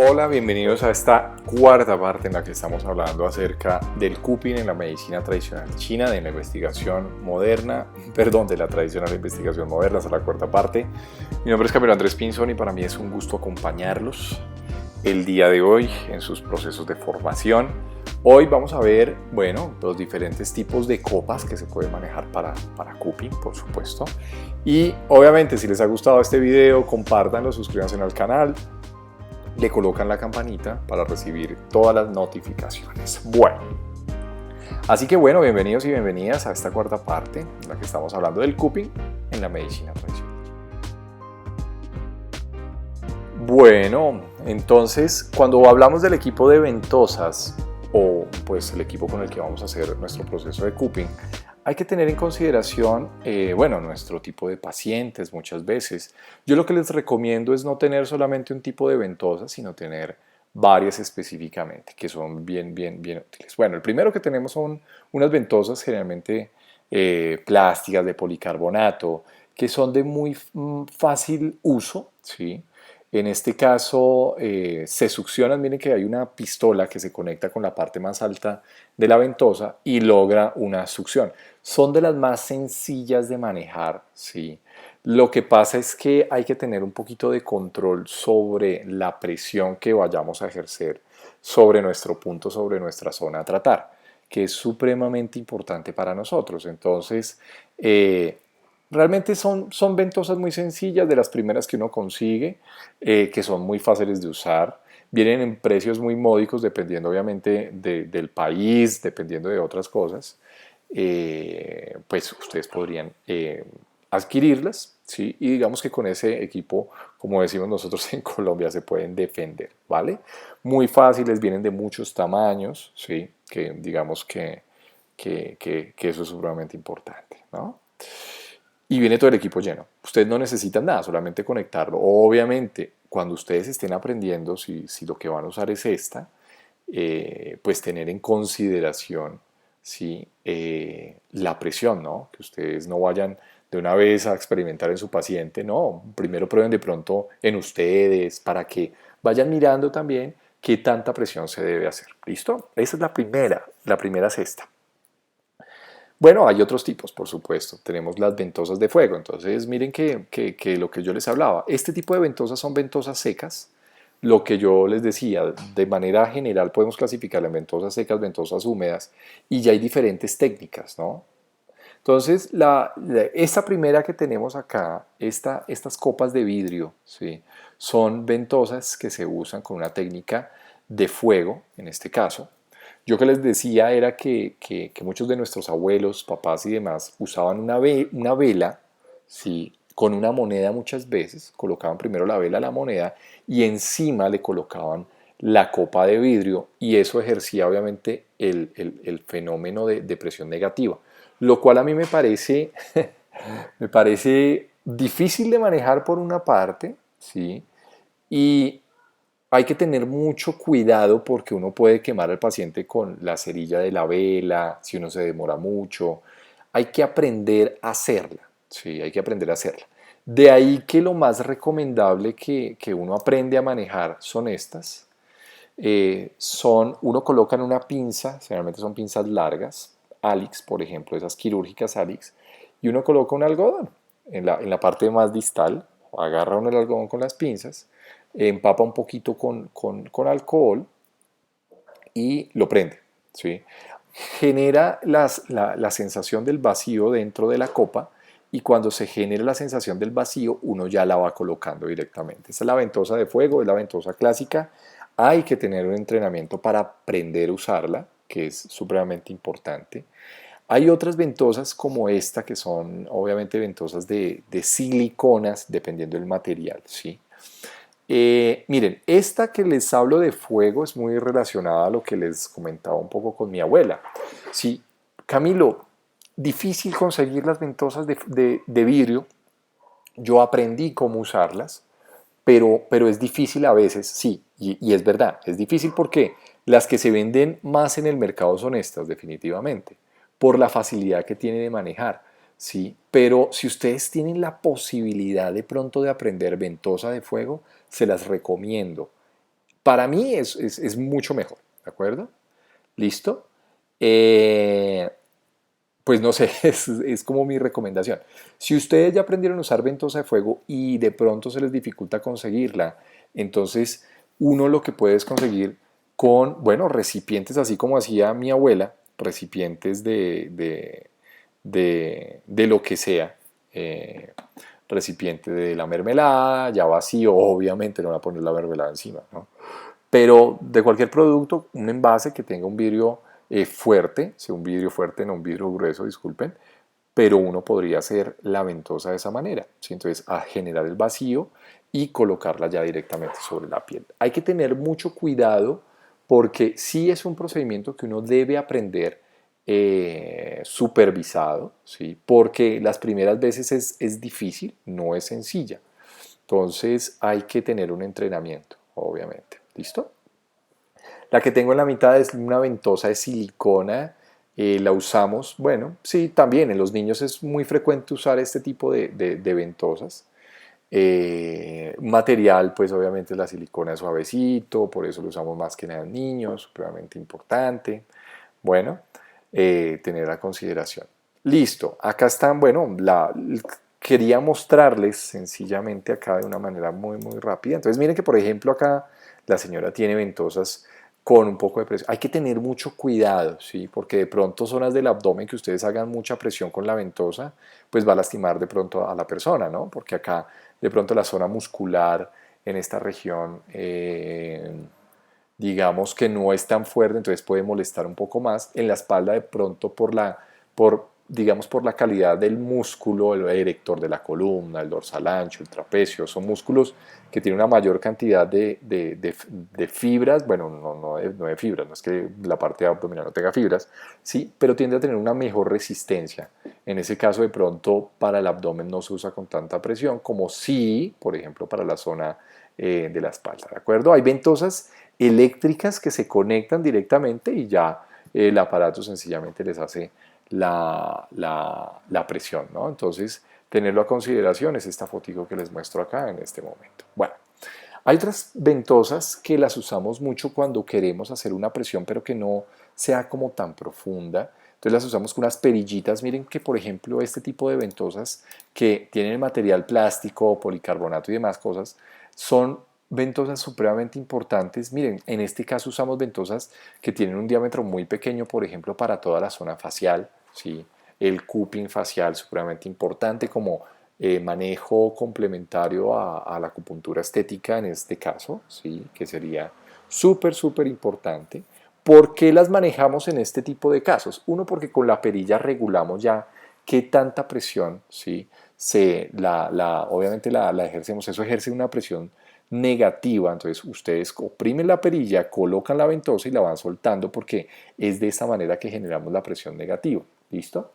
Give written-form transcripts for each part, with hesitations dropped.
Hola, bienvenidos a esta cuarta parte en la que estamos hablando acerca del cupping en la medicina tradicional china, de la investigación moderna, de la tradicional investigación moderna, hasta la cuarta parte. Mi nombre es Camilo Andrés Pinzón y para mí es un gusto acompañarlos el día de hoy en sus procesos de formación. Hoy vamos a ver, los diferentes tipos de copas que se pueden manejar para cupping, por supuesto. Y obviamente, si les ha gustado este video, compártanlo, suscríbanse al canal, le colocan la campanita para recibir todas las notificaciones. Así que bienvenidos y bienvenidas a esta cuarta parte en la que estamos hablando del cupping en la medicina tradicional. Entonces, cuando hablamos del equipo de ventosas o pues el equipo con el que vamos a hacer nuestro proceso de cupping, hay que tener en consideración, nuestro tipo de pacientes muchas veces. Yo lo que les recomiendo es no tener solamente un tipo de ventosa, sino tener varias específicamente, que son bien útiles. Bueno, el primero que tenemos son unas ventosas generalmente plásticas de policarbonato, que son de muy fácil uso, ¿sí? En este caso se succionan, miren que hay una pistola que se conecta con la parte más alta de la ventosa y logra una succión. Son de las más sencillas de manejar, ¿sí? Lo que pasa es que hay que tener un poquito de control sobre la presión que vayamos a ejercer sobre nuestro punto, sobre nuestra zona a tratar, que es supremamente importante para nosotros. Entonces, realmente son ventosas muy sencillas, de las primeras que uno consigue, que son muy fáciles de usar. Vienen en precios muy módicos, dependiendo obviamente del país, dependiendo de otras cosas. Pues ustedes podrían adquirirlas, ¿sí? Y digamos que con ese equipo, como decimos nosotros en Colombia, se pueden defender, ¿vale? Muy fáciles, vienen de muchos tamaños, ¿sí? Que digamos que eso es supremamente importante, ¿no? Y viene todo el equipo lleno. Ustedes no necesitan nada, solamente conectarlo. Obviamente, cuando ustedes estén aprendiendo, si lo que van a usar es esta, pues tener en consideración, ¿sí? La presión, ¿no? Que ustedes no vayan de una vez a experimentar en su paciente, no. Primero prueben de pronto en ustedes para que vayan mirando también qué tanta presión se debe hacer. ¿Listo? Esa es la primera es esta. Bueno, hay otros tipos, por supuesto. Tenemos las ventosas de fuego. Entonces, miren que lo que yo les hablaba. Este tipo de ventosas son ventosas secas. Lo que yo les decía, de manera general podemos clasificar en ventosas secas, ventosas húmedas, y ya hay diferentes técnicas, ¿no? Entonces, esta primera que tenemos acá, estas copas de vidrio, ¿sí? Son ventosas que se usan con una técnica de fuego, en este caso. Yo que les decía era que muchos de nuestros abuelos, papás y demás usaban una vela, ¿sí? Con una moneda muchas veces, colocaban primero la vela a la moneda y encima le colocaban la copa de vidrio y eso ejercía obviamente el fenómeno de presión negativa, lo cual a mí me parece difícil de manejar por una parte, ¿sí? Y hay que tener mucho cuidado porque uno puede quemar al paciente con la cerilla de la vela, si uno se demora mucho. Hay que aprender a hacerla, sí, hay que aprender a hacerla. De ahí que lo más recomendable que uno aprende a manejar son estas. Uno coloca en una pinza, generalmente son pinzas largas, Alix, por ejemplo, esas quirúrgicas Alix, y uno coloca un algodón en la parte más distal, agarra uno el algodón con las pinzas, empapa un poquito con alcohol y lo prende, ¿sí? Genera la sensación del vacío dentro de la copa y cuando se genera la sensación del vacío uno ya la va colocando directamente. Esta es la ventosa de fuego, es la ventosa clásica. Hay que tener un entrenamiento para aprender a usarla, que es supremamente importante. Hay otras ventosas como esta que son obviamente ventosas de siliconas dependiendo del material, ¿sí? Miren, esta que les hablo de fuego es muy relacionada a lo que les comentaba un poco con mi abuela. Sí, Camilo, difícil conseguir las ventosas de vidrio. Yo aprendí cómo usarlas, pero es difícil a veces, sí, y es verdad, es difícil porque las que se venden más en el mercado son estas, definitivamente, por la facilidad que tiene de manejar, sí, pero si ustedes tienen la posibilidad de pronto de aprender ventosa de fuego, se las recomiendo. para mí es mucho mejor, ¿de acuerdo? ¿Listo? Eh, pues no sé, es como mi recomendación. Si ustedes ya aprendieron a usar ventosa de fuego y de pronto se les dificulta conseguirla, entonces uno lo que puede es conseguir con, bueno, recipientes, así como hacía mi abuela, recipientes de lo que sea. eh, Recipiente de la mermelada, ya vacío, obviamente no voy a poner la mermelada encima, ¿no? Pero de cualquier producto, un envase que tenga un vidrio fuerte, sea un vidrio fuerte, no un vidrio grueso, disculpen, pero uno podría hacer la ventosa de esa manera, ¿sí? Entonces, a generar el vacío y colocarla ya directamente sobre la piel. Hay que tener mucho cuidado porque sí es un procedimiento que uno debe aprender supervisado, ¿sí? Porque las primeras veces es difícil, no es sencilla. Entonces hay que tener un entrenamiento, obviamente. ¿Listo? La que tengo en la mitad es una ventosa de silicona. La usamos, bueno, sí, también en los niños es muy frecuente usar este tipo de ventosas. Material, pues obviamente la silicona es suavecito, por eso lo usamos más que nada en niños, supremamente importante. Bueno, tener a consideración. Listo, acá están, bueno, quería mostrarles sencillamente acá de una manera muy rápida. Entonces miren que por ejemplo acá la señora tiene ventosas con un poco de presión. Hay que tener mucho cuidado, ¿sí? Porque de pronto zonas del abdomen que ustedes hagan mucha presión con la ventosa, pues va a lastimar de pronto a la persona, ¿no? Porque acá de pronto la zona muscular en esta región, digamos que no es tan fuerte, entonces puede molestar un poco más. En la espalda de pronto digamos por la calidad del músculo, el erector de la columna, el dorsal ancho, el trapecio, son músculos que tienen una mayor cantidad de fibras, bueno, no de fibras, no es que la parte abdominal no tenga fibras, sí, pero tiende a tener una mejor resistencia. En ese caso, de pronto, para el abdomen no se usa con tanta presión como sí, por ejemplo, para la zona de la espalda, ¿de acuerdo? Hay ventosas eléctricas que se conectan directamente y ya el aparato sencillamente les hace la presión, ¿no? Entonces, tenerlo a consideración es esta fotico que les muestro acá en este momento. Bueno, hay otras ventosas que las usamos mucho cuando queremos hacer una presión, pero que no sea como tan profunda. Entonces las usamos con unas perillitas. Miren que, por ejemplo, este tipo de ventosas que tienen material plástico, policarbonato y demás cosas, son ventosas supremamente importantes. Miren, en este caso usamos ventosas que tienen un diámetro muy pequeño, por ejemplo, para toda la zona facial, ¿sí? El cupping facial supremamente importante como manejo complementario a la acupuntura estética en este caso, ¿sí? Que sería súper importante. ¿Por qué las manejamos en este tipo de casos? Uno, porque con la perilla regulamos ya qué tanta presión, ¿sí? Obviamente la ejercemos, eso ejerce una presión negativa, entonces ustedes oprimen la perilla, colocan la ventosa y la van soltando porque es de esta manera que generamos la presión negativa, ¿listo?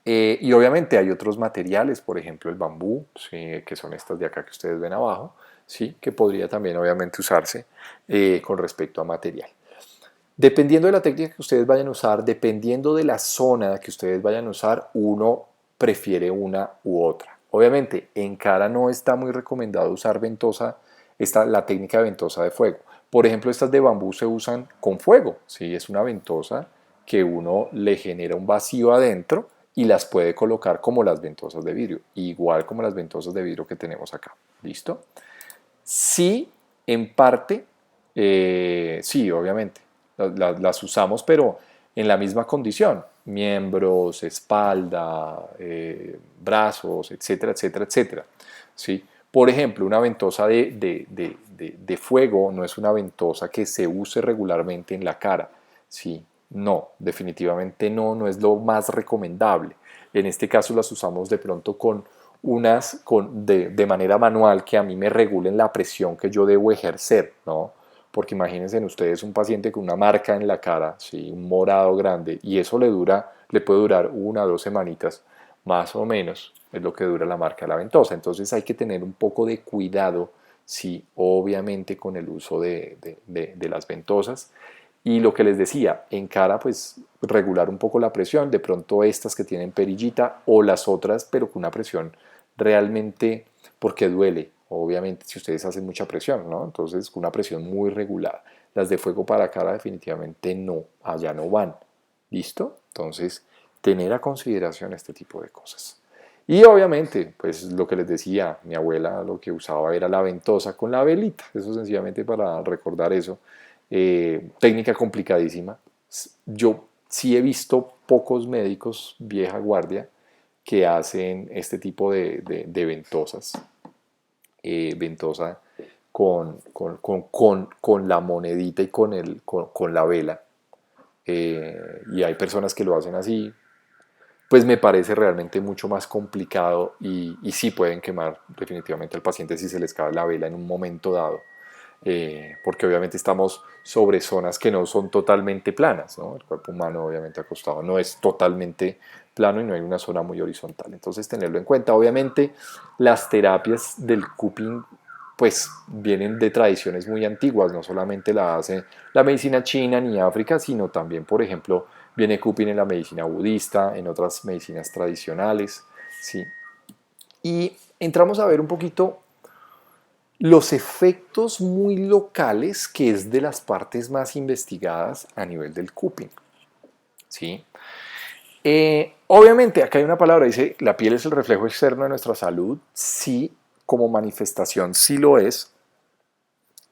Y obviamente hay otros materiales, por ejemplo el bambú, ¿sí? Que son estas de acá que ustedes ven abajo, ¿sí? Que podría también obviamente usarse con respecto a material. Dependiendo de la técnica que ustedes vayan a usar, dependiendo de la zona que ustedes vayan a usar, uno prefiere una u otra. Obviamente, en cara no está muy recomendado usar ventosa, la técnica de ventosa de fuego. Por ejemplo, estas de bambú se usan con fuego, ¿sí? Es una ventosa que uno le genera un vacío adentro y las puede colocar como las ventosas de vidrio, igual como las ventosas de vidrio que tenemos acá. ¿Listo? Sí, en parte, sí, obviamente, las usamos, pero en la misma condición, miembros, espalda, brazos, etcétera. ¿Sí? Por ejemplo, una ventosa de fuego no es una ventosa que se use regularmente en la cara, ¿sí? No, definitivamente no es lo más recomendable. En este caso las usamos de pronto con de manera manual que a mí me regulen la presión que yo debo ejercer, ¿no? Porque imagínense ustedes un paciente con una marca en la cara, ¿sí? Un morado grande, y eso le puede durar 1 o 2 semanitas, más o menos, es lo que dura la marca de la ventosa. Entonces hay que tener un poco de cuidado, sí, obviamente con el uso de las ventosas. Y lo que les decía, en cara pues regular un poco la presión, de pronto estas que tienen perillita o las otras pero con una presión realmente porque duele, obviamente si ustedes hacen mucha presión, ¿no? Entonces con una presión muy regulada. Las de fuego para cara definitivamente no, allá no van. ¿Listo? Entonces, tener a consideración este tipo de cosas. Y obviamente, pues lo que les decía, mi abuela lo que usaba era la ventosa con la velita, eso sencillamente para recordar eso. Técnica complicadísima. Yo sí he visto pocos médicos vieja guardia que hacen este tipo de ventosas. Ventosa con la monedita y con la vela. Y hay personas que lo hacen así, pues me parece realmente mucho más complicado y sí pueden quemar definitivamente al paciente si se les cae la vela en un momento dado, porque obviamente estamos sobre zonas que no son totalmente planas, ¿no? El cuerpo humano obviamente acostado no es totalmente plano y no hay una zona muy horizontal, entonces tenerlo en cuenta. Obviamente las terapias del cupping pues vienen de tradiciones muy antiguas, no solamente la hace la medicina china ni África, sino también, por ejemplo, viene cupping en la medicina budista, en otras medicinas tradicionales, ¿sí? Y entramos a ver un poquito los efectos muy locales, que es de las partes más investigadas a nivel del cupping, ¿sí? Obviamente, acá hay una palabra, dice, la piel es el reflejo externo de nuestra salud, sí, como manifestación sí lo es.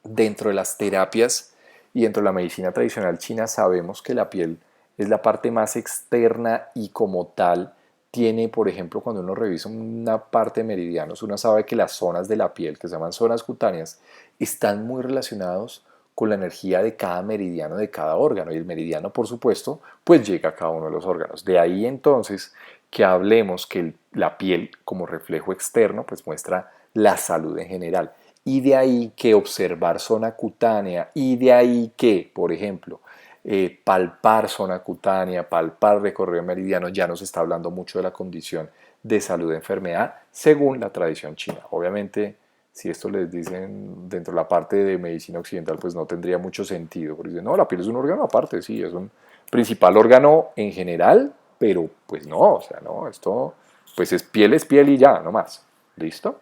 Dentro de las terapias y dentro de la medicina tradicional china sabemos que la piel es la parte más externa y como tal tiene, por ejemplo, cuando uno revisa una parte de meridianos, uno sabe que las zonas de la piel, que se llaman zonas cutáneas, están muy relacionados con la energía de cada meridiano de cada órgano y el meridiano, por supuesto, pues llega a cada uno de los órganos. De ahí entonces que hablemos que la piel como reflejo externo pues muestra la salud en general. Y de ahí que observar zona cutánea, y de ahí que, por ejemplo, palpar zona cutánea, palpar recorrido meridiano, ya nos está hablando mucho de la condición de salud de enfermedad según la tradición china. Obviamente, si esto les dicen dentro de la parte de medicina occidental, pues no tendría mucho sentido, porque dicen, no, la piel es un órgano aparte, sí, es un principal órgano en general, pero pues no, o sea, no, esto pues es piel y ya, no más. ¿Listo?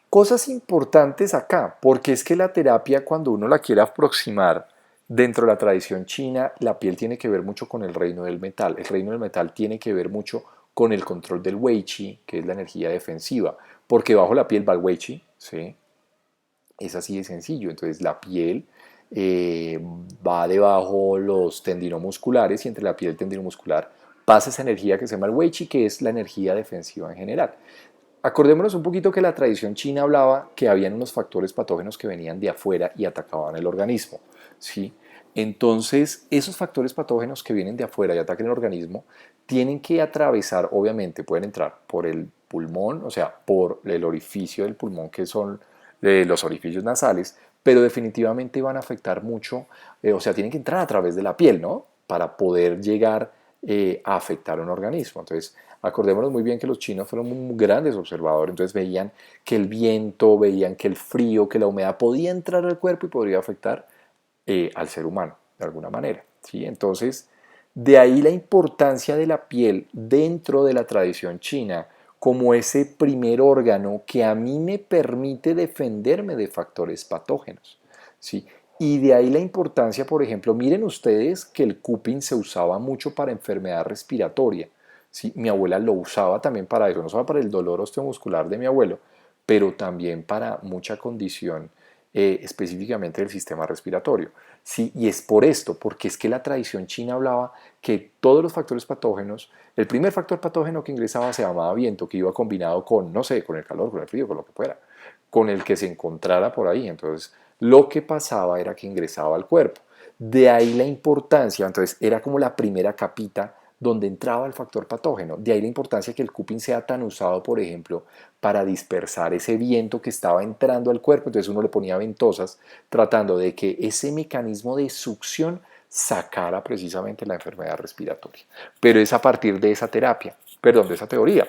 Cosas importantes acá, porque es que la terapia cuando uno la quiere aproximar dentro de la tradición china, la piel tiene que ver mucho con el reino del metal. El reino del metal tiene que ver mucho con el control del wei qi, que es la energía defensiva, porque bajo la piel va el wei qi, ¿sí? Es así de sencillo. Entonces la piel va debajo los tendinomusculares y entre la piel y el tendinomuscular pasa esa energía que se llama el wei qi, que es la energía defensiva en general. Acordémonos un poquito que la tradición china hablaba que habían unos factores patógenos que venían de afuera y atacaban el organismo, ¿sí? Entonces, esos factores patógenos que vienen de afuera y atacan el organismo tienen que atravesar, obviamente, pueden entrar por el pulmón, o sea, por el orificio del pulmón, que son los orificios nasales, pero definitivamente van a afectar mucho, o sea, tienen que entrar a través de la piel, ¿no? Para poder llegar a afectar un organismo. Entonces, acordémonos muy bien que los chinos fueron muy grandes observadores, entonces veían que el viento, veían que el frío, que la humedad podía entrar al cuerpo y podría afectar al ser humano de alguna manera, ¿sí? Entonces, de ahí la importancia de la piel dentro de la tradición china como ese primer órgano que a mí me permite defenderme de factores patógenos, ¿sí? Y de ahí la importancia, por ejemplo, miren ustedes que el cupping se usaba mucho para enfermedad respiratoria, ¿sí? Mi abuela lo usaba también para eso, no solo para el dolor osteomuscular de mi abuelo, pero también para mucha condición específicamente del sistema respiratorio. Sí, y es por esto, porque es que la tradición china hablaba que todos los factores patógenos, el primer factor patógeno que ingresaba se llamaba viento, que iba combinado con, no sé, con el calor, con el frío, con lo que fuera, con el que se encontrara por ahí. Entonces, lo que pasaba era que ingresaba al cuerpo. De ahí la importancia, entonces era como la primera capita donde entraba el factor patógeno. De ahí la importancia que el cupping sea tan usado, por ejemplo, para dispersar ese viento que estaba entrando al cuerpo. Entonces uno le ponía ventosas tratando de que ese mecanismo de succión sacara precisamente la enfermedad respiratoria. Pero es a partir de esa terapia, perdón, de esa teoría.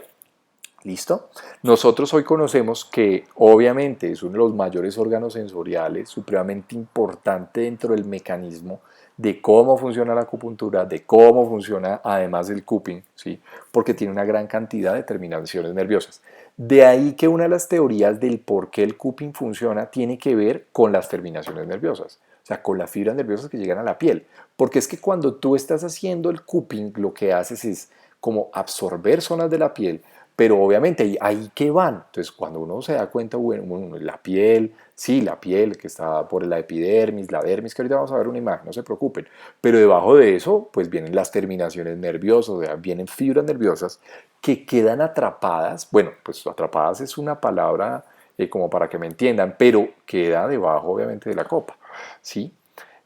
¿Listo? Nosotros hoy conocemos que obviamente es uno de los mayores órganos sensoriales, supremamente importante dentro del mecanismo de cómo funciona la acupuntura, de cómo funciona además el cupping, ¿sí? Porque tiene una gran cantidad de terminaciones nerviosas. De ahí que una de las teorías del por qué el cupping funciona tiene que ver con las terminaciones nerviosas, o sea, con las fibras nerviosas que llegan a la piel. Porque es que cuando tú estás haciendo el cupping, lo que haces es como absorber zonas de la piel, pero obviamente ahí que van. Entonces, cuando uno se da cuenta, bueno, la piel, sí, la piel que está por la epidermis, la dermis, que ahorita vamos a ver una imagen, no se preocupen. Pero debajo de eso, pues vienen las terminaciones nerviosas, o sea, vienen fibras nerviosas que quedan atrapadas. Bueno, pues atrapadas es una palabra como para que me entiendan, pero queda debajo, obviamente, de la copa, ¿sí?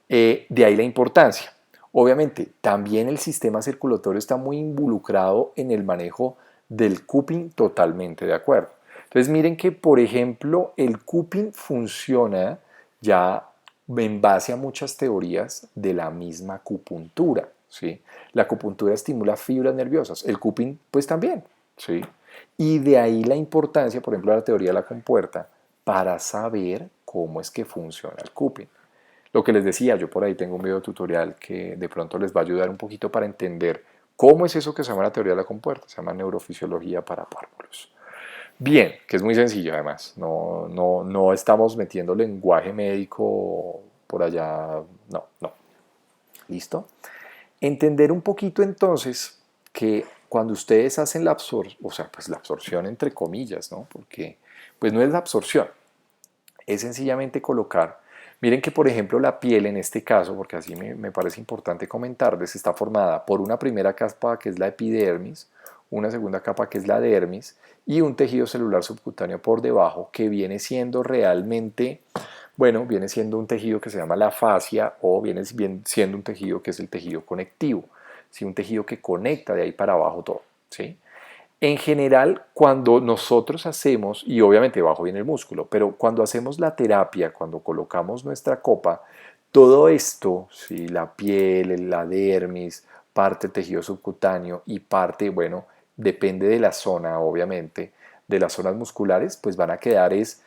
De ahí la importancia. Obviamente, también el sistema circulatorio está muy involucrado en el manejo del cupping, totalmente de acuerdo. Entonces miren que, por ejemplo, el cupping funciona ya en base a muchas teorías de la misma acupuntura, ¿sí? La acupuntura estimula fibras nerviosas, el cupping pues también, ¿sí? Y de ahí la importancia, por ejemplo, de la teoría de la compuerta para saber cómo es que funciona el cupping. Lo que les decía, yo por ahí tengo un video tutorial que de pronto les va a ayudar un poquito para entender cómo es eso que se llama la teoría de la compuerta, se llama neurofisiología para párvulos. Bien, que es muy sencillo además, no estamos metiendo lenguaje médico por allá, no. ¿Listo? Entender un poquito entonces que cuando ustedes hacen la absorción, o sea, pues la absorción entre comillas, ¿no? Porque pues no es la absorción, es sencillamente colocar. Miren que, por ejemplo, la piel en este caso, porque así me parece importante comentarles, está formada por una primera capa que es la epidermis, una segunda capa que es la dermis y un tejido celular subcutáneo por debajo que viene siendo realmente, bueno, viene siendo un tejido que se llama la fascia o viene siendo un tejido que es el tejido conectivo, ¿sí? Un tejido que conecta de ahí para abajo todo, ¿sí? En general, cuando nosotros hacemos, y obviamente debajo viene el músculo, pero cuando hacemos la terapia, cuando colocamos nuestra copa, todo esto, ¿sí? La piel, la dermis, parte del tejido subcutáneo y parte, bueno, depende de la zona, obviamente, de las zonas musculares, pues van a quedar es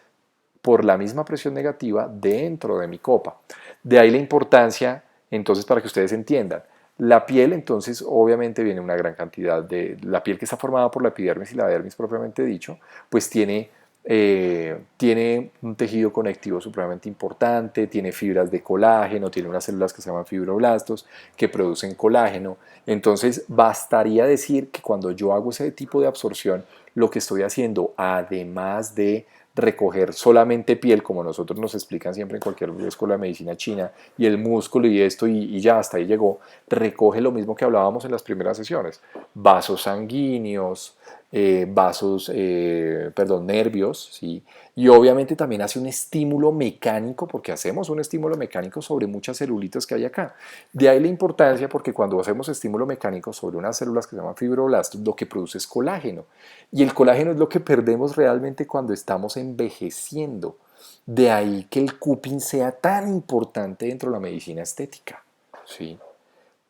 por la misma presión negativa dentro de mi copa. De ahí la importancia, entonces, para que ustedes entiendan. La piel, entonces, obviamente viene una gran cantidad de... La piel que está formada por la epidermis y la dermis propiamente dicho, pues tiene un tejido conectivo supremamente importante, tiene fibras de colágeno, tiene unas células que se llaman fibroblastos que producen colágeno. Entonces, bastaría decir que cuando yo hago ese tipo de absorción, lo que estoy haciendo, además de recoger solamente piel, como nosotros nos explican siempre en cualquier escuela de medicina china, y el músculo y esto, y ya hasta ahí llegó, recoge lo mismo que hablábamos en las primeras sesiones, vasos sanguíneos, nervios, ¿sí? Y obviamente también hace un estímulo mecánico, porque hacemos un estímulo mecánico sobre muchas celulitas que hay acá. De ahí la importancia, porque cuando hacemos estímulo mecánico sobre unas células que se llaman fibroblastos, lo que produce es colágeno. Y el colágeno es lo que perdemos realmente cuando estamos envejeciendo. De ahí que el cupping sea tan importante dentro de la medicina estética, ¿sí?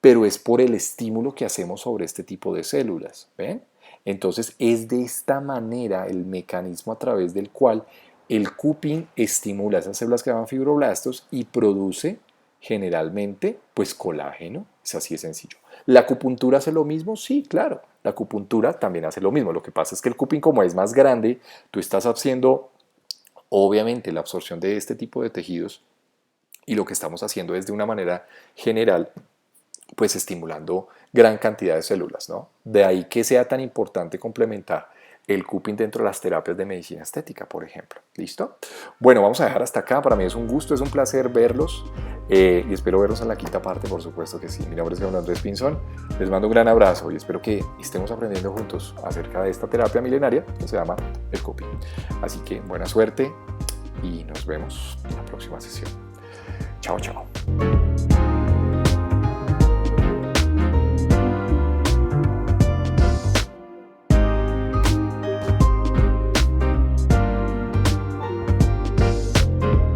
Pero es por el estímulo que hacemos sobre este tipo de células, ¿ven? Entonces es de esta manera el mecanismo a través del cual el cupping estimula esas células que llaman fibroblastos y produce generalmente pues colágeno, es así de sencillo. ¿La acupuntura hace lo mismo? Sí, claro, la acupuntura también hace lo mismo, lo que pasa es que el cupping como es más grande, tú estás haciendo obviamente la absorción de este tipo de tejidos y lo que estamos haciendo es de una manera general pues estimulando gran cantidad de células, ¿no? De ahí que sea tan importante complementar el cupping dentro de las terapias de medicina estética, por ejemplo. ¿Listo? Bueno, vamos a dejar hasta acá. Para mí es un gusto, es un placer verlos y espero verlos en la quinta parte, por supuesto que sí. Mi nombre es Leonardo Andrés Pinzón. Les mando un gran abrazo y espero que estemos aprendiendo juntos acerca de esta terapia milenaria que se llama el cupping. Así que buena suerte y nos vemos en la próxima sesión. Chao, chao.